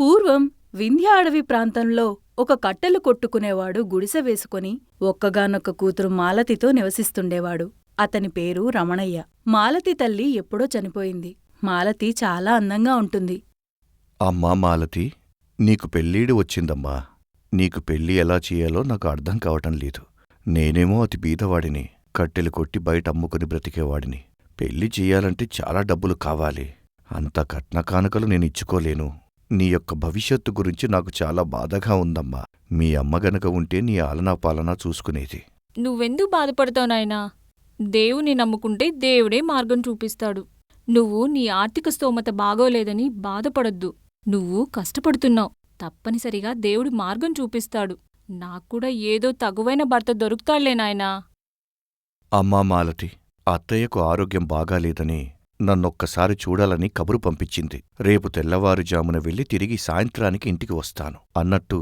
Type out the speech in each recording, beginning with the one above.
పూర్వం వింధ్య అడవి ప్రాంతంలో ఒక కట్టెలు కొట్టుకునేవాడు గుడిసె వేసుకుని ఒక్కగానొక్క కూతురు మాలతితో నివసిస్తుండేవాడు. అతని పేరు రమణయ్య. మాలతి తల్లి ఎప్పుడో చనిపోయింది. మాలతి చాలా అందంగా ఉంటుంది. అమ్మా మాలతి, నీకు పెళ్ళీడు వచ్చిందమ్మా. నీకు పెళ్ళి ఎలా చెయ్యాలో నాకు అర్థం కావటం లేదు. నేనేమో అతి బీదవాడిని, కట్టెలు కొట్టి బయట అమ్ముకుని బ్రతికేవాడిని. పెళ్ళి చెయ్యాలంటే చాలా డబ్బులు కావాలి. అంత కట్న కానుకలు నేనిచ్చుకోలేను. నీ యొక్క భవిష్యత్తు గురించి నాకు చాలా బాధగా ఉందమ్మా. మీ అమ్మ గనక ఉంటే నీ ఆలనా పాలనా చూసుకునేది. నువ్వెందుకు బాధపడతావు నాయనా? దేవుని నమ్ముకుంటే దేవుడే మార్గం చూపిస్తాడు. నువ్వు నీ ఆర్థిక స్తోమత బాగోలేదని బాధపడొద్దు. నువ్వు కష్టపడుతున్నావు, తప్పనిసరిగా దేవుడి మార్గం చూపిస్తాడు. నాక్కూడా ఏదో తగువైన భర్త దొరుకుతాడులే నాయనా. అమ్మా మాలతి, అత్తయ్యకు ఆరోగ్యం బాగాలేదని నన్నొక్కసారి చూడాలని కబురు పంపించింది. రేపు తెల్లవారుజామున వెళ్ళి తిరిగి సాయంత్రానికి ఇంటికి వస్తాను అన్నట్టు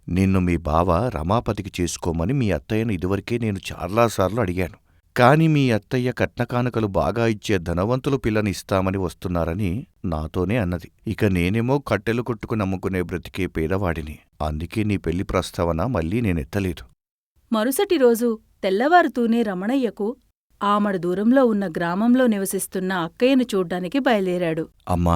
నిన్ను మీ బావ రమాపతికి చేసుకోమని మీ అత్తయ్యను ఇదివరకే నేను చాలాసార్లు అడిగాను. కాని మీ అత్తయ్య కట్నకానుకలు బాగా ఇచ్చే ధనవంతులు పిల్లని ఇస్తామని వస్తున్నారని నాతోనే అన్నది. ఇక నేనేమో కట్టెలు కొట్టుకుని నమ్ముకునే బ్రతికే పేదవాడిని. అందుకే నీ పెళ్లి ప్రస్తావన మళ్ళీ నేనెత్తలేదు. మరుసటి రోజు తెల్లవారుతూనే రమణయ్యకు ఆమడ దూరంలో ఉన్న గ్రామంలో నివసిస్తున్న అక్కయ్యను చూడ్డానికి బయలుదేరాడు. అమ్మా,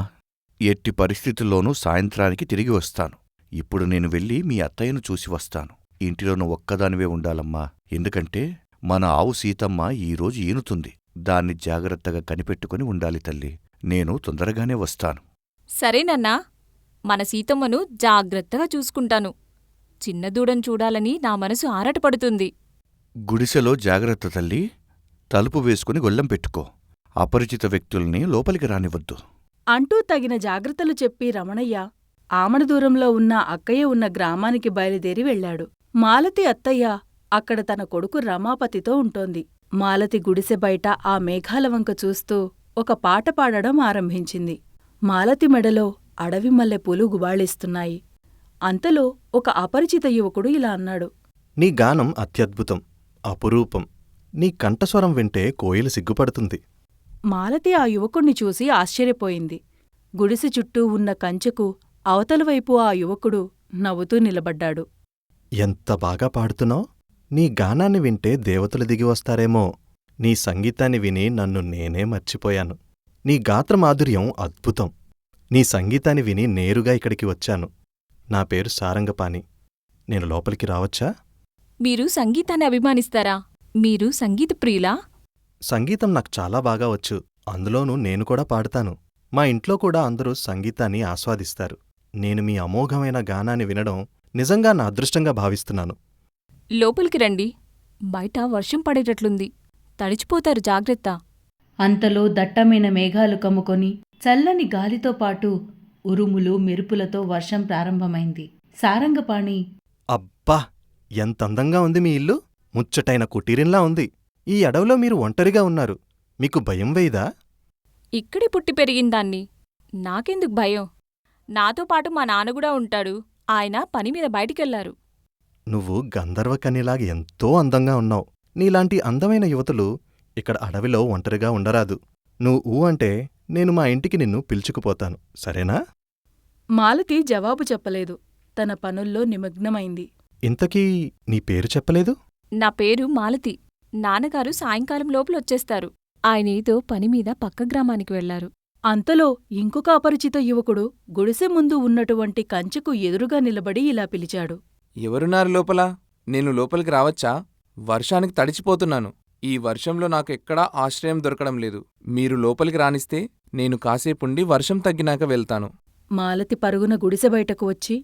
ఎట్టి పరిస్థితుల్లోనూ సాయంత్రానికి తిరిగి వస్తాను. ఇప్పుడు నేను వెళ్ళి మీ అత్తయ్యను చూసి వస్తాను. ఇంటిలోనూ ఒక్కదానివే ఉండాలమ్మా. ఎందుకంటే మన ఆవు సీతమ్మ ఈరోజు ఈనుతుంది. దాన్ని జాగ్రత్తగా కనిపెట్టుకుని ఉండాలి తల్లి. నేను తొందరగానే వస్తాను. సరేనన్నా, మన సీతమ్మను జాగ్రత్తగా చూసుకుంటాను. చిన్న దూడను చూడాలని నా మనసు ఆరాటపడుతుంది. గుడిసెలో జాగ్రత్త తల్లి. తలుపు వేసుకుని గొల్లెం పెట్టుకో. అపరిచిత వ్యక్తుల్ని లోపలికి రానివ్వద్దు అంటూ తగిన జాగ్రత్తలు చెప్పి రమణయ్య ఆమడ దూరంలో ఉన్న అక్కయ్య ఉన్న గ్రామానికి బయలుదేరి వెళ్లాడు. మాలతి అత్తయ్య అక్కడ తన కొడుకు రమాపతితో ఉంటోంది. మాలతి గుడిసె బయట ఆ మేఘాల వంక చూస్తూ ఒక పాట పాడడం ఆరంభించింది. మాలతి మెడలో అడవి మల్లెపూలు గుబాళిస్తున్నాయి. అంతలో ఒక అపరిచిత యువకుడు ఇలా అన్నాడు. నీ గానం అత్యద్భుతం, అపురూపం. నీ కంఠస్వరం వింటే కోయిలు సిగ్గుపడుతుంది. మాలతి ఆ యువకుణ్ణి చూసి ఆశ్చర్యపోయింది. గుడిసె చుట్టూ ఉన్న కంచెకు అవతలవైపు ఆ యువకుడు నవ్వుతూ నిలబడ్డాడు. ఎంత బాగా పాడుతున్నావు! నీ గానాన్ని వింటే దేవతలు దిగివస్తారేమో. నీ సంగీతాన్ని విని నన్ను నేనే మర్చిపోయాను. నీ గాత్రమాధుర్యం అద్భుతం. నీ సంగీతాన్ని విని నేరుగా ఇక్కడికి వచ్చాను. నా పేరు సారంగపాణి. నేను లోపలికి రావచ్చా? మీరు సంగీతాన్ని అభిమానిస్తారా? మీరు సంగీత ప్రియులా? సంగీతం నాకు చాలా బాగా వచ్చు. అందులోనూ నేను కూడా పాడతాను. మా ఇంట్లో కూడా అందరూ సంగీతాన్ని ఆస్వాదిస్తారు. నేను మీ అమోఘమైన గానాన్ని వినడం నిజంగా నా అదృష్టంగా భావిస్తున్నాను. లోపలికి రండి. బయట వర్షం పడేటట్లుంది. తడిచిపోతారు, జాగ్రత్త. అంతలో దట్టమైన మేఘాలు కమ్ముకొని చల్లని గాలితో పాటు ఉరుములు మెరుపులతో వర్షం ప్రారంభమైంది. సారంగపాణి, అబ్బా! ఎంతందంగా ఉంది మీ ఇల్లు! ముచ్చటైన కుటీరంలా ఉంది. ఈ అడవిలో మీరు ఒంటరిగా ఉన్నారు. మీకు భయం వేయదా? ఇక్కడే పుట్టి పెరిగిందాన్ని. నాకెందుకు భయం? నాతో పాటు మా నాన్నగూడా ఉంటాడు. ఆయన పనిమీద బయటికెళ్లారు. నువ్వు గంధర్వకన్యలాగా ఎంతో అందంగా ఉన్నావు. నీలాంటి అందమైన యువతులు ఇక్కడ అడవిలో ఒంటరిగా ఉండరాదు. నువ్వు ఊ అంటే నేను మా ఇంటికి నిన్ను పిలుచుకుపోతాను, సరేనా? మాలతి జవాబు చెప్పలేదు. తన పనుల్లో నిమగ్నమైంది. ఇంతకీ నీ పేరు చెప్పలేదు? నా పేరు మాలతి. నాన్నగారు సాయంకాలం లోపలొచ్చేస్తారు. ఆయనేదో పనిమీద పక్క గ్రామానికి వెళ్లారు. అంతలో ఇంకొక అపరిచిత యువకుడు గుడిసె ముందు ఉన్నటువంటి కంచెకు ఎదురుగా నిలబడి ఇలా పిలిచాడు. ఎవరున్నారు లోపల? నేను లోపలికి రావచ్చా? వర్షానికి తడిచిపోతున్నాను. ఈ వర్షంలో నాకు ఎక్కడా ఆశ్రయం దొరకడం లేదు. మీరు లోపలికి రానిస్తే నేను కాసేపుండి వర్షం తగ్గినాక వెళ్తాను. మాలతి పరుగున గుడిసె బయటకు వచ్చి,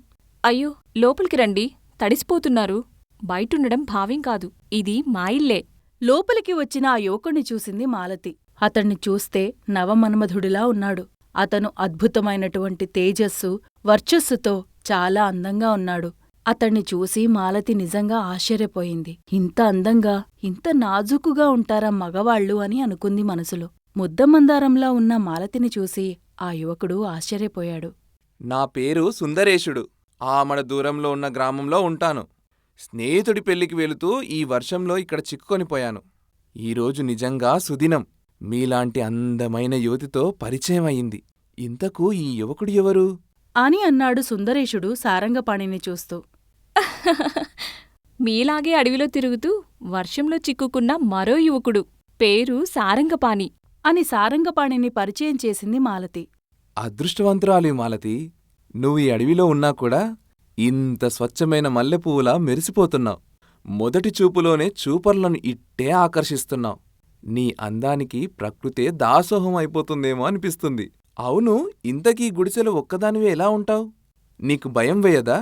అయ్యో, లోపలికి రండి. తడిసిపోతున్నారు. బయటుండడం భావ్యం కాదు. ఇది మా ఇల్లే. లోపలికి వచ్చిన ఆ యువకుణ్ణి చూసింది మాలతి. అతణ్ణి చూస్తే నవమన్మధుడిలా ఉన్నాడు. అతను అద్భుతమైనటువంటి తేజస్సు, వర్చస్సుతో చాలా అందంగా ఉన్నాడు. అతణ్ణి చూసి మాలతి నిజంగా ఆశ్చర్యపోయింది. ఇంత అందంగా, ఇంత నాజూకుగా ఉంటారా మగవాళ్ళు అని అనుకుంది మనసులో. ముద్దమందారంలా ఉన్న మాలతిని చూసి ఆ యువకుడు ఆశ్చర్యపోయాడు. నా పేరు సుందరేశుడు. ఆమడ దూరంలో ఉన్న గ్రామంలో ఉంటాను. స్నేహితుడి పెళ్లికి వెళుతూ ఈ వర్షంలో ఇక్కడ చిక్కుకొనిపోయాను. ఈరోజు నిజంగా సుదినం. మీలాంటి అందమైన యువతితో పరిచయం అయింది. ఇంతకు ఈ యువకుడు ఎవరు? అని అన్నాడు సుందరేశుడు సారంగపాణిని చూస్తూ. మీలాగే అడవిలో తిరుగుతూ వర్షంలో చిక్కుకున్న మరో యువకుడు, పేరు సారంగపాణి. అని సారంగపాణిని పరిచయం చేసింది మాలతి. అదృష్టవంతురాలి మాలతి. నువ్వు ఈ అడవిలో ఉన్నా కూడా ఇంత స్వచ్ఛమైన మల్లెపువ్వులా మెరిసిపోతున్నావు. మొదటి చూపులోనే చూపర్లను ఇట్టే ఆకర్షిస్తున్నావు. నీ అందానికి ప్రకృతే దాసోహం అయిపోతుందేమో అనిపిస్తుంది. అవును, ఇంతకీ గుడిసెలో ఒక్కదానివే ఎలా ఉంటావు? నీకు భయం వేయదా?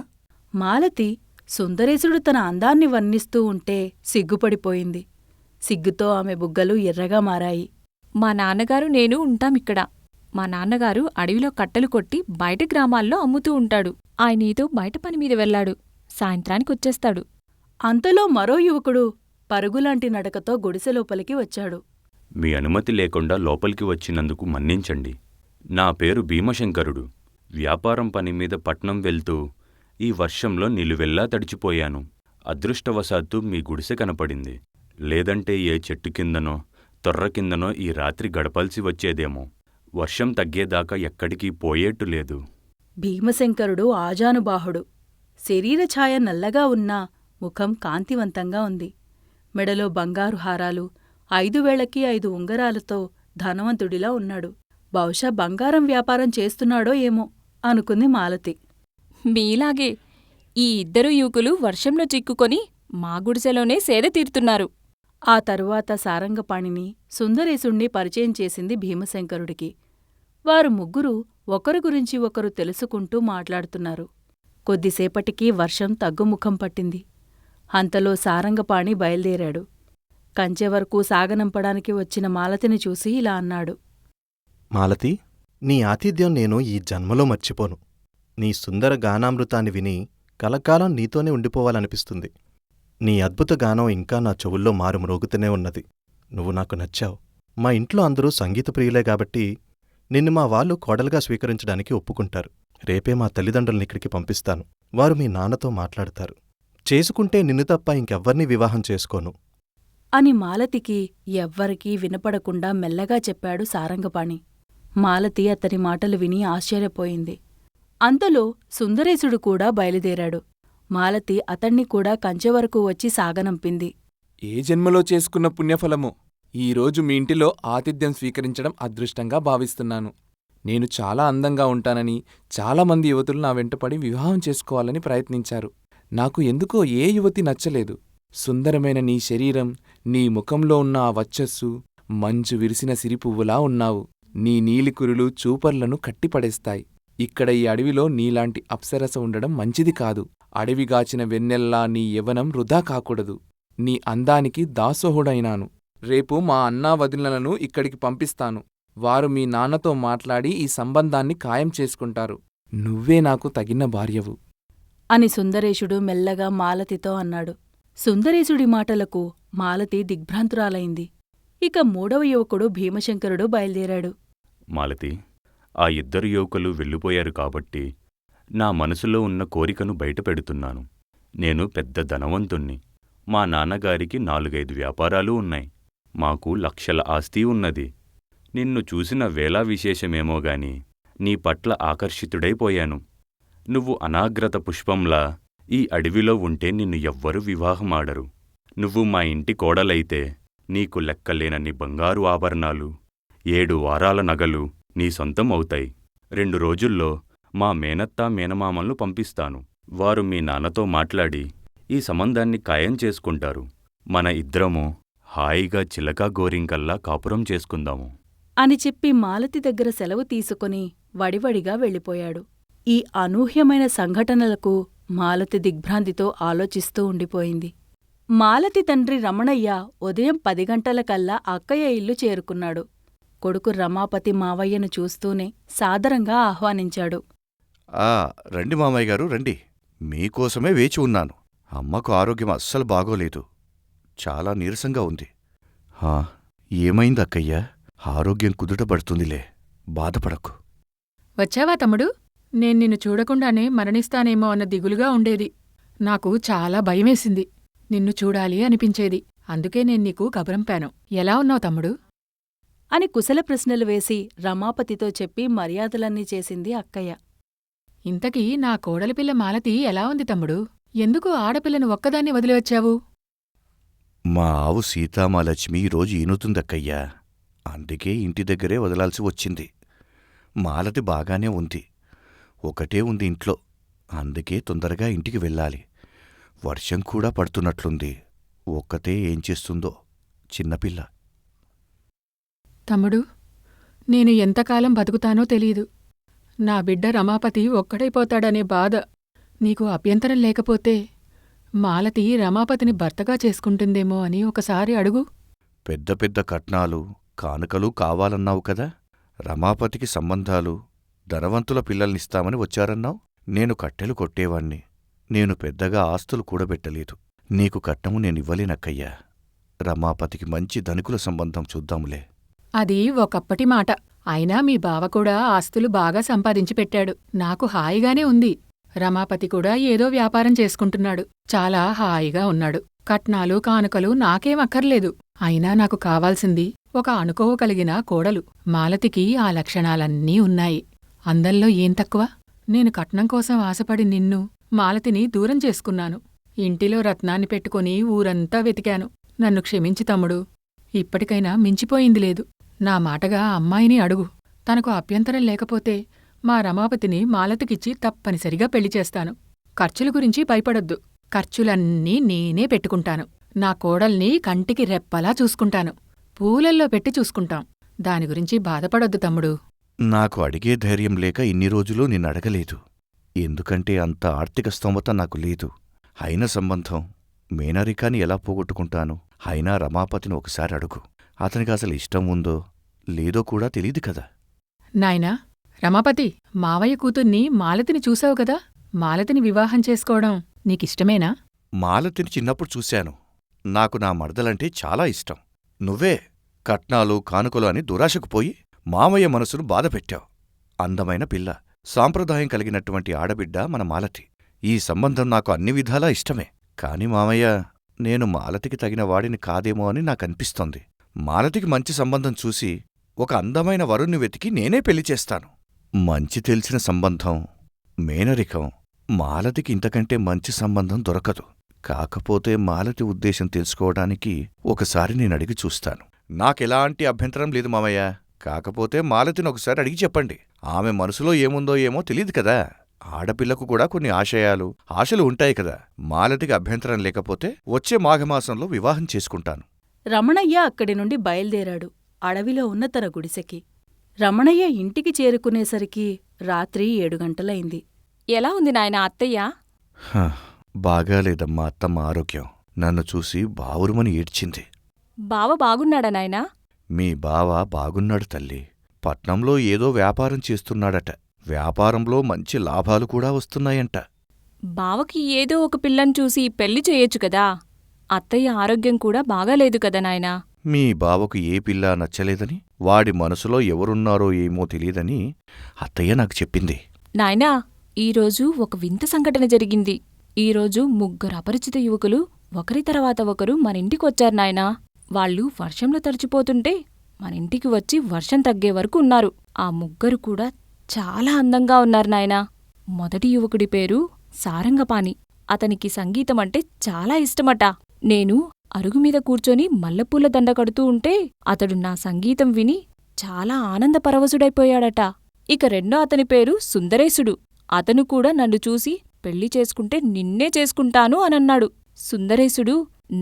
మాలతి సుందరేశుడు తన అందాన్ని వర్ణిస్తూ ఉంటే సిగ్గుపడిపోయింది. సిగ్గుతో ఆమె బుగ్గలు ఎర్రగా మారాయి. మా నాన్నగారు నేను ఉంటామిక్కడ. మా నాన్నగారు అడవిలో కట్టెలు కొట్టి బయట గ్రామాల్లో అమ్ముతూ ఉంటాడు. ఆయనీతో బయట పనిమీద వెళ్లాడు. సాయంత్రానికొచ్చేస్తాడు. అంతలో మరో యువకుడు పరుగులాంటి నడకతో గుడిసెలోపలికి వచ్చాడు. మీ అనుమతి లేకుండా లోపలికి వచ్చినందుకు మన్నించండి. నా పేరు భీమశంకరుడు. వ్యాపారం పనిమీద పట్నం వెళ్తూ ఈ వర్షంలో నిలువెల్లా తడిచిపోయాను. అదృష్టవశాత్తు మీ గుడిసె కనపడింది. లేదంటే ఏ చెట్టు కిందనో తొర్ర కిందనో ఈ రాత్రి గడపాల్సి వచ్చేదేమో. వర్షం తగ్గేదాకా ఎక్కడికి పోయేట్టు లేదు. భీమశంకరుడు ఆజానుబాహుడు. శరీరఛాయ నల్లగా ఉన్నా ముఖం కాంతివంతంగా ఉంది. మెడలో బంగారు హారాలు, 5 వేళకి 5 ఉంగరాలతో ధనవంతుడిలా ఉన్నాడు. బహుశా బంగారం వ్యాపారం చేస్తున్నాడో ఏమో అనుకుంది మాలతి. మీలాగే ఈ ఇద్దరు యువకులు వర్షంలో చిక్కుకొని మా గుడిసెలోనే సేద తీరుతున్నారు. ఆ తరువాత సారంగపాణిని, సుందరేశుణ్ణి పరిచయం చేసింది భీమశంకరుడికి. వారు ముగ్గురు ఒకరి గురించి ఒకరు తెలుసుకుంటూ మాట్లాడుతున్నారు. కొద్దిసేపటికి వర్షం తగ్గుముఖం పట్టింది. అంతలో సారంగపాణి బయల్దేరాడు. కంచెవరకు సాగనంపడానికి వచ్చిన మాలతిని చూసి ఇలా అన్నాడు. మాలతి, నీ ఆతిథ్యం నేను ఈ జన్మలో మర్చిపోను. నీ సుందర గానామృతాన్ని విని కలకాలం నీతోనే ఉండిపోవాలనిపిస్తుంది. నీ అద్భుత గానం ఇంకా నా చెవుల్లో మారుమ్రోగుతూనే ఉన్నది. నువ్వు నాకు నచ్చావు. మా ఇంట్లో అందరూ సంగీత ప్రియులే కాబట్టి నిన్ను మా వాళ్ళు కోడలుగా స్వీకరించడానికి ఒప్పుకుంటారు. రేపే మా తల్లిదండ్రులనిక్కడికి పంపిస్తాను. వారు మీ నాన్నతో మాట్లాడతారు. చేసుకుంటే నిన్ను తప్ప ఇంకెవ్వర్నీ వివాహం చేసుకోను అని మాలతికి ఎవ్వరికీ వినపడకుండా మెల్లగా చెప్పాడు సారంగపాణి. మాలతి అతని మాటలు విని ఆశ్చర్యపోయింది. అంతలో సుందరేశుడు కూడా బయలుదేరాడు. మాలతి అతణ్ణి కూడా కంచెవరకు వచ్చి సాగనంపింది. ఏ జన్మలో చేసుకున్న పుణ్యఫలమో ఈరోజు మీ ఇంటిలో ఆతిథ్యం స్వీకరించడం అదృష్టంగా భావిస్తున్నాను. నేను చాలా అందంగా ఉంటానని చాలామంది యువతులు నా వెంటపడి వివాహం చేసుకోవాలని ప్రయత్నించారు. నాకు ఎందుకో ఏ యువతి నచ్చలేదు. సుందరమైన నీ శరీరం, నీ ముఖంలో ఉన్న ఆ వచ్చస్సు మంచు విరిసిన సిరిపువ్వులా ఉన్నావు. నీ నీలికురులు చూపర్లను కట్టిపడేస్తాయి. ఇక్కడ ఈ అడవిలో నీలాంటి అప్సరస ఉండడం మంచిది కాదు. అడవిగాచిన వెన్నెల్లా నీ యవ్వనం వృధా కాకూడదు. నీ అందానికి దాసోహుడైనాను. రేపు మా అన్నా వదినలను ఇక్కడికి పంపిస్తాను. వారు మీ నాన్నతో మాట్లాడి ఈ సంబంధాన్ని ఖాయం చేసుకుంటారు. నువ్వే నాకు తగిన భార్యవు అని సుందరేశుడు మెల్లగా మాలతితో అన్నాడు. సుందరేశుడి మాటలకు మాలతి దిగ్భ్రాంతురాలైంది. ఇక 3వ యువకుడు భీమశంకరుడు బయల్దేరాడు. మాలతి, ఆ ఇద్దరు యువకులు వెళ్ళిపోయారు కాబట్టి నా మనసులో ఉన్న కోరికను బయటపెడుతున్నాను. నేను పెద్ద ధనవంతుణ్ణి. మా నాన్నగారికి 4-5 వ్యాపారాలు ఉన్నాయి. మాకు లక్షల ఆస్తి ఉన్నది. నిన్ను చూసిన వేళా విశేషమేమోగాని నీ పట్ల ఆకర్షితుడైపోయాను. నువ్వు అనాగ్రత పుష్పంలా ఈ అడవిలో ఉంటే నిన్ను ఎవ్వరూ వివాహమాడరు. నువ్వు మా ఇంటి కోడలైతే నీకు లెక్కలేనన్ని బంగారు ఆభరణాలు, 7 వారాల నగలు నీ సొంతం అవుతాయి. 2 రోజుల్లో మా మేనత్తా మేనమామలను పంపిస్తాను. వారు మీ నాన్నతో మాట్లాడి ఈ సంబంధాన్ని ఖాయం చేసుకుంటారు. మన ఇద్దరము హాయిగా చిలకా గోరింకల్లా కాపురం చేసుకుందాము అని చెప్పి మాలతి దగ్గర సెలవు తీసుకుని వడివడిగా వెళ్ళిపోయాడు. ఈ అనూహ్యమైన సంఘటనలకు మాలతి దిగ్భ్రాంతితో ఆలోచిస్తూ ఉండిపోయింది. మాలతి తండ్రి రమణయ్య ఉదయం 10 గంటలకల్లా అక్కయ్య ఇల్లు చేరుకున్నాడు. కొడుకు రమాపతి మావయ్యను చూస్తూనే సాదరంగా ఆహ్వానించాడు. రండి మామయ్య గారు, రండి. మీకోసమే వేచి ఉన్నాను. అమ్మకు ఆరోగ్యం అస్సలు బాగోలేదు. చాలా నీరసంగా ఉంది. ఏమైంది అక్కయ్యా? ఆరోగ్యం కుదుటపడుతుందిలే, బాధపడకు. వచ్చావా తమ్ముడు? నేను నిన్ను చూడకుండానే మరణిస్తానేమో అన్న దిగులుగా ఉండేది. నాకు చాలా భయమేసింది. నిన్ను చూడాలి అనిపించేది. అందుకే నేను నీకు కబురంపాను. ఎలా ఉన్నావు తమ్ముడు? అని కుశల ప్రశ్నలు వేసి రమాపతితో చెప్పి మర్యాదలన్నీ చేసింది అక్కయ్య. ఇంతకీ నా కోడలిపిల్ల మాలతి ఎలా ఉంది తమ్ముడు? ఎందుకు ఆడపిల్లను ఒక్కదాన్ని వదిలి వచ్చావు? మా ఆవు సీతామాలక్ష్మి ఈరోజు ఈనుతుందక్కయ్యా. అందుకే ఇంటి దగ్గరే వదలాల్సి వచ్చింది. మాలతి బాగానే ఉంది. ఒకటే ఉంది ఇంట్లో. అందుకే తొందరగా ఇంటికి వెళ్ళాలి. వర్షం కూడా పడుతున్నట్లుంది. ఒక్కతే ఏం చేస్తుందో చిన్నపిల్ల. తమ్ముడు, నేను ఎంతకాలం బతుకుతానో తెలీదు. నా బిడ్డ రమాపతి ఒక్కడైపోతాడనే బాధ. నీకు అభ్యంతరం లేకపోతే మాలతి రమాపతిని భర్తగా చేసుకుంటుందేమో అని ఒకసారి అడుగు. పెద్ద పెద్ద కట్నాలు కానుకలు కావాలన్నావు కదా. రమాపతికి సంబంధాలు, ధనవంతుల పిల్లల్నిస్తామని వచ్చారన్నావు. నేను కట్టెలు కొట్టేవాణ్ణి. నేను పెద్దగా ఆస్తులు కూడబెట్టలేదు. నీకు కట్నము నేనివ్వలేనక్కయ్యా. రమాపతికి మంచి ధనికుల సంబంధం చూద్దాంలే. అది ఒకప్పటి మాట. అయినా మీ బావ కూడా ఆస్తులు బాగా సంపాదించి పెట్టాడు. నాకు హాయిగానే ఉంది. రమాపతి కూడా ఏదో వ్యాపారం చేసుకుంటున్నాడు. చాలా హాయిగా ఉన్నాడు. కట్నాలు కానుకలు నాకేం అక్కర్లేదు. అయినా నాకు కావాల్సింది ఒక అనుకోవగలిగిన కోడలు. మాలతికి ఆ లక్షణాలన్నీ ఉన్నాయి. అందంలో ఏం తక్కువ? నేను కట్నం కోసం ఆశపడి నిన్ను, మాలతిని దూరం చేసుకున్నాను. ఇంటిలో రత్నాన్ని పెట్టుకుని ఊరంతా వెతికాను. నన్ను క్షమించి తమ్ముడు. ఇప్పటికైనా మించిపోయింది లేదు. నా మాటగా అమ్మాయిని అడుగు. తనకు అభ్యంతరం లేకపోతే మా రమాపతిని మాలతికిచ్చి తప్పనిసరిగా పెళ్లి చేస్తాను. ఖర్చుల గురించి భయపడొద్దు. ఖర్చులన్నీ నేనే పెట్టుకుంటాను. నా కోడల్ని కంటికి రెప్పలా చూసుకుంటాను. పూలల్లో పెట్టి చూసుకుంటాం. దాని గురించి బాధపడొద్దు తమ్ముడు. నాకు అడిగే ధైర్యం లేక ఇన్ని రోజులు నిన్నడగలేదు. ఎందుకంటే అంత ఆర్థిక స్తోమత నాకు లేదు. అయిన సంబంధం మేనరికాని ఎలా పోగొట్టుకుంటాను? అయినా రమాపతిని ఒకసారి అడుగు. అతనికి అసలు ఇష్టం ఉందో లేదో కూడా తెలీదు కదా. నాయనా రమాపతి, మావయ్య కూతుర్ని మాలతిని చూసావు కదా. మాలతిని వివాహం చేసుకోవడం నీకిష్టమేనా? మాలతిని చిన్నప్పుడు చూశాను. నాకు నా మరదలంటే చాలా ఇష్టం. నువ్వే కట్నాలు కానుకలు అని దురాశకు పోయి మామయ్య మనసును బాధపెట్టావు. అందమైన పిల్ల, సాంప్రదాయం కలిగినటువంటి ఆడబిడ్డ మన మాలతి. ఈ సంబంధం నాకు అన్ని విధాలా ఇష్టమే. కాని మామయ్య, నేను మాలతికి తగిన వాడిని కాదేమో అని నాకనిపిస్తోంది. మాలతికి మంచి సంబంధం చూసి ఒక అందమైన వరుణ్ణి వెతికి నేనే పెళ్లి చేస్తాను. మంచి తెలిసిన సంబంధం, మేనరికం. మాలతికి ఇంతకంటే మంచి సంబంధం దొరకదు. కాకపోతే మాలతి ఉద్దేశం తెలుసుకోవడానికి ఒకసారి నేనడిగి చూస్తాను. నాకెలాంటి అభ్యంతరం లేదు మామయ్య. కాకపోతే మాలతిని ఒకసారి అడిగి చెప్పండి. ఆమె మనసులో ఏముందో ఏమో తెలీదు కదా. ఆడపిల్లకు కూడా కొన్ని ఆశలు ఉంటాయి కదా. మాలతికి అభ్యంతరం లేకపోతే వచ్చే మాఘమాసంలో వివాహం చేసుకుంటాను. రమణయ్య అక్కడి నుండి బయల్దేరాడు అడవిలో ఉన్న తన గుడిసెకి. రమణయ్య ఇంటికి చేరుకునేసరికి రాత్రి 7 గంటలైంది. ఎలా ఉంది నాయనా అత్తయ్య? బాగాలేదమ్మా అత్తమ్మ ఆరోగ్యం. నన్ను చూసి బావురుమని ఏడ్చింది. బావ బాగున్నాడా నాయనా? మీ బావ బాగున్నాడు తల్లి. పట్నంలో ఏదో వ్యాపారం చేస్తున్నాడట. వ్యాపారంలో మంచి లాభాలు కూడా వస్తున్నాయంట. బావకి ఏదో ఒక పిల్లని చూసి పెళ్లి చేయొచ్చు కదా. అత్తయ్య ఆరోగ్యం కూడా బాగాలేదు కదా నాయనా. మీ బావకు ఏ పిల్లా నచ్చలేదని, వాడి మనసులో ఎవరున్నారో ఏమో తెలీదని అత్తయ్య నాకు చెప్పింది. నాయనా, ఈరోజు ఒక వింత సంఘటన జరిగింది. ఈరోజు 3 అపరిచిత యువకులు ఒకరి తర్వాత ఒకరు మనింటికొచ్చారు నాయనా. వాళ్ళు వర్షంలో తడిచిపోతుంటే మనింటికి వచ్చి వర్షం తగ్గే వరకు ఉన్నారు. ఆ 3 కూడా చాలా అందంగా ఉన్నారు నాయనా. మొదటి యువకుడి పేరు సారంగపాణి. అతనికి సంగీతమంటే చాలా ఇష్టమట. నేను అరుగుమీద కూర్చొని మల్లెపూల దండ కడుతూ ఉంటే అతడు నా సంగీతం విని చాలా ఆనందపరవశుడైపోయాడట. ఇక రెండో అతని పేరు సుందరేశుడు. అతను కూడా నన్ను చూసి పెళ్లి చేసుకుంటే నిన్నే చేసుకుంటాను అనన్నాడు. సుందరేశుడు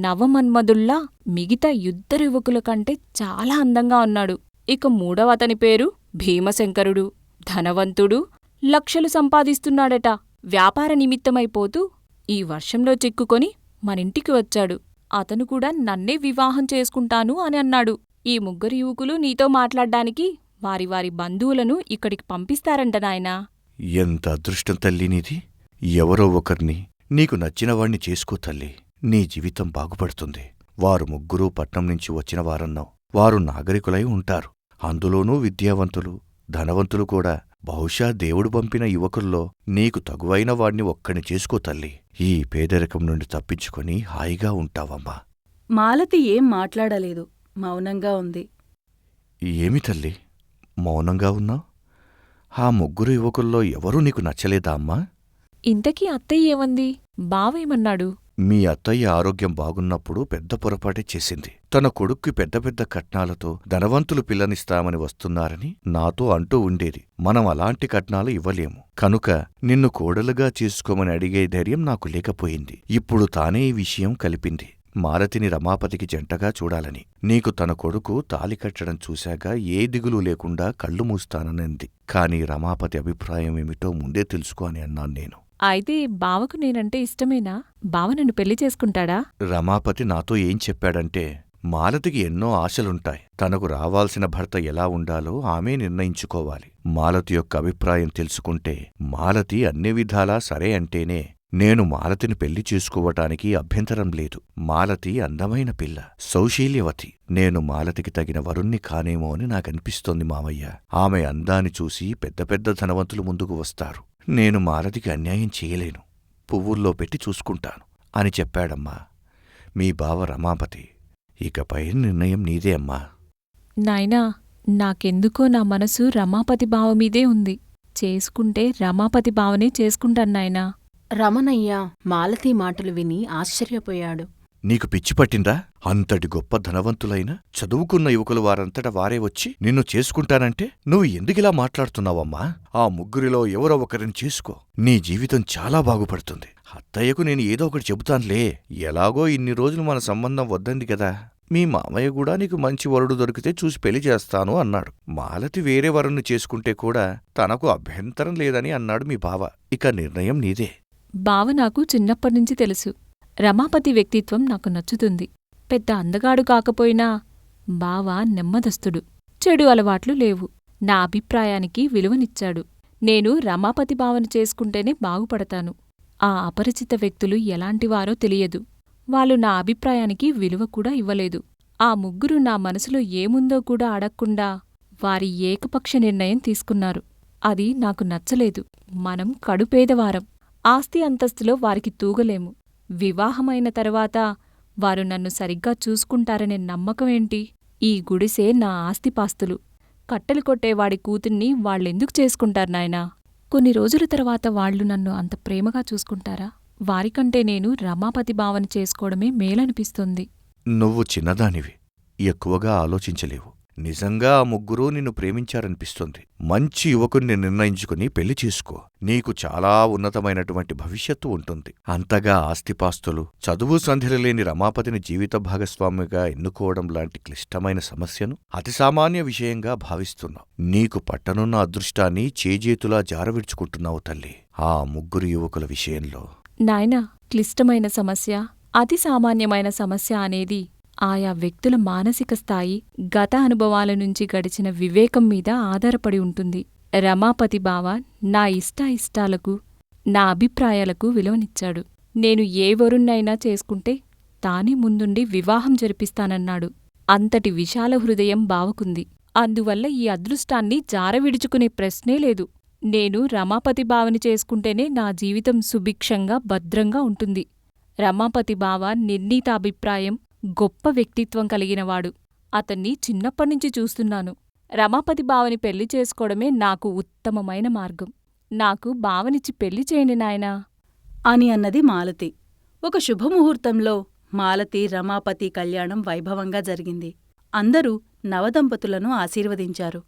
నవమన్మధుల్లా మిగతా 2 యువకుల కంటే చాలా అందంగా ఉన్నాడు. ఇక మూడవ అతని పేరు భీమశంకరుడు. ధనవంతుడు, లక్షలు సంపాదిస్తున్నాడట. వ్యాపార నిమిత్తమైపోతూ ఈ వర్షంలో చిక్కుకొని మనింటికి వచ్చాడు. అతను కూడా నన్నే వివాహం చేసుకుంటాను అని అన్నాడు. ఈ 3 యువకులు నీతో మాట్లాడ్డానికి వారి వారి బంధువులను ఇక్కడికి పంపిస్తారంట నాయనా. ఎంత అదృష్టం తల్లి నీది. ఎవరో ఒకర్ని నీకు నచ్చినవాణ్ణి చేసుకో తల్లి. నీ జీవితం బాగుపడుతుంది. వారు 3 పట్నం నుంచి వచ్చిన వారన్నావు. వారు నాగరికులై ఉంటారు. అందులోనూ విద్యావంతులు, ధనవంతులు కూడా. బహుశా దేవుడు పంపిన యువకుల్లో నీకు తగువైన వాణ్ణి ఒక్కని చేసుకో తల్లి. ఈ పేదరికం నుండి తప్పించుకొని హాయిగా ఉంటావమ్మా. మాలతి ఏం మాట్లాడలేదు, మౌనంగా ఉంది. ఏమి తల్లి మౌనంగా ఉన్నావు? ఆ ముగ్గురు యువకుల్లో ఎవరూ నీకు నచ్చలేదా అమ్మా? ఇంతకీ అత్తయ్య ఏమంది? బావేమన్నాడు? మీ అత్తయ్య ఆరోగ్యం బాగున్నప్పుడు పెద్ద పొరపాటే చేసింది. తన కొడుక్కి పెద్ద పెద్ద కట్నాలతో ధనవంతులు పిల్లనిస్తామని వస్తున్నారని నాతో అంటూ ఉండేది. మనం అలాంటి కట్నాలు ఇవ్వలేము. కనుక నిన్ను కోడలుగా చేసుకోమని అడిగే ధైర్యం నాకు లేకపోయింది. ఇప్పుడు తానే ఈ విషయం కలిపింది. మాలతిని రమాపతికి జంటగా చూడాలని. నీకు తన కొడుకు తాలి కట్టడం చూశాక ఏ దిగులు లేకుండా కళ్ళు మూస్తాననింది. కాని రమాపతి అభిప్రాయం ఏమిటో ముందే తెలుసుకో అని అన్నాను నేను. అయితే బావకు నేనంటే ఇష్టమేనా? బావ నన్ను పెళ్లి చేసుకుంటాడా? రమాపతి నాతో ఏం చెప్పాడంటే, మాలతికి ఎన్నో ఆశలుంటాయి. తనకు రావాల్సిన భర్త ఎలా ఉండాలో ఆమె నిర్ణయించుకోవాలి. మాలతి యొక్క అభిప్రాయం తెలుసుకుంటే మాలతి అన్ని విధాలా సరే అంటేనే నేను మాలతిని పెళ్లి చేసుకోవటానికి అభ్యంతరం లేదు. మాలతి అందమైన పిల్ల, సౌశీల్యవతి. నేను మాలతికి తగిన వరుణ్ణి కానేమో అని నాకనిపిస్తోంది మామయ్య. ఆమె అందాన్ని చూసి పెద్ద పెద్ద ధనవంతులు ముందుకు వస్తారు. నేను మాలతికి అన్యాయం చేయలేను. పువ్వుల్లో పెట్టి చూసుకుంటాను అని చెప్పాడమ్మా మీ బావ రమాపతి. ఇకపై నిర్ణయం నీదే అమ్మా. నాయనా, నాకెందుకో నా మనసు రమాపతి బావమీదే ఉంది. చేసుకుంటే రమాపతి బావనే చేసుకుంటాన్నాయనా. రమణయ్య మాలతి మాటలు విని ఆశ్చర్యపోయాడు. నీకు పిచ్చి పట్టిందా? అంతటి గొప్ప ధనవంతులైన చదువుకున్న యువకులు వారంతట వారే వచ్చి నిన్ను చేసుకుంటానంటే నువ్వు ఎందుకిలా మాట్లాడుతున్నావమ్మా? ఆ ముగ్గురిలో ఎవరో ఒకరిని చేసుకో. నీ జీవితం చాలా బాగుపడుతుంది. అత్తయ్యకు నేను ఏదో ఒకటి చెబుతానులే. ఎలాగో ఇన్ని రోజులు మన సంబంధం వద్దంది కదా. మీ మామయ్య కూడా నీకు మంచి వరుడు దొరికితే చూసి పెళ్లి చేస్తాను అన్నాడు. మాలతి వేరే వరుణ్ణి చేసుకుంటే కూడా తనకు అభ్యంతరం లేదని అన్నాడు మీ బావ. ఇక నిర్ణయం నీదే. బావ నాకు చిన్నప్పటినుంచి తెలుసు. రమాపతి వ్యక్తిత్వం నాకు నచ్చుతుంది. పెద్ద అందగాడు కాకపోయినా బావ నెమ్మదస్తుడు. చెడు అలవాట్లు లేవు. నా అభిప్రాయానికి విలువనిచ్చాడు. నేను రమాపతి బావను చేసుకుంటేనే బాగుపడతాను. ఆ అపరిచిత వ్యక్తులు ఎలాంటివారో తెలియదు. వాళ్ళు నా అభిప్రాయానికి విలువ కూడా ఇవ్వలేదు. ఆ ముగ్గురు నా మనసులో ఏముందో కూడా అడక్కుండా వారి ఏకపక్ష నిర్ణయం తీసుకున్నారు. అది నాకు నచ్చలేదు. మనం కడుపేదవారం. ఆస్తి అంతస్తులో వారికి తూగలేము. వివాహమైన తర్వాత వారు నన్ను సరిగ్గా చూసుకుంటారనే నమ్మకమేంటి? ఈ గుడిసే నా ఆస్తిపాస్తులు. కట్టెలు కొట్టేవాడి కూతుర్ని వాళ్ళెందుకు చేసుకుంటారు నాయనా? కొన్ని రోజుల తర్వాత వాళ్లు నన్ను అంత ప్రేమగా చూసుకుంటారా? వారికంటే నేను రమాపతి బావని చేసుకోవడమే మేలనిపిస్తుంది. నువ్వు చిన్నదానివి, ఎక్కువగా ఆలోచించలేవు. నిజంగా ఆ ముగ్గురూ నిన్ను ప్రేమించారనిపిస్తుంది. మంచి యువకుణ్ణి నిర్ణయించుకుని పెళ్లి చేసుకో. నీకు చాలా ఉన్నతమైనటువంటి భవిష్యత్తు ఉంటుంది. అంతగా ఆస్తిపాస్తులు, చదువు సంధ్యలేని రమాపతిని జీవిత భాగస్వామిగా ఎన్నుకోవడం లాంటి క్లిష్టమైన సమస్యను అతి సామాన్య విషయంగా భావిస్తున్నావు. నీకు పట్టనున్న అదృష్టాన్ని చేజేతులా జారవిడ్చుకుంటున్నావు తల్లి. ఆ ముగ్గురు యువకుల విషయంలో నాయనా, క్లిష్టమైన సమస్య, అతి సామాన్యమైన సమస్య అనేది ఆయా వ్యక్తుల మానసిక స్థాయి, గత అనుభవాల నుంచి గడిచిన వివేకం మీద ఆధారపడి ఉంటుంది. రమాపతి బావ నా ఇష్టాయిష్టాలకు, నా అభిప్రాయాలకు విలువనిచ్చాడు. నేను ఏ వరుణ్ణైనా చేసుకుంటే తానే ముందుండి వివాహం జరిపిస్తానన్నాడు. అంతటి విశాల హృదయం బావకుంది. అందువల్ల ఈ అదృష్టాన్ని జారవిడుచుకునే ప్రశ్నే లేదు. నేను రమాపతి బావని చేసుకుంటేనే నా జీవితం సుభిక్షంగా, భద్రంగా ఉంటుంది. రమాపతి బావ నిర్ణీతాభిప్రాయం, గొప్ప వ్యక్తిత్వం కలిగినవాడు. అతన్ని చిన్నప్పటినుంచి చూస్తున్నాను. రమాపతి బావని పెళ్లి చేసుకోవడమే నాకు ఉత్తమమైన మార్గం. నాకు బావనిచ్చి పెళ్లి చేయండి నాయనా అని అన్నది మాలతి. ఒక శుభముహూర్తంలో మాలతి రమాపతి కళ్యాణం వైభవంగా జరిగింది. అందరూ నవదంపతులను ఆశీర్వదించారు.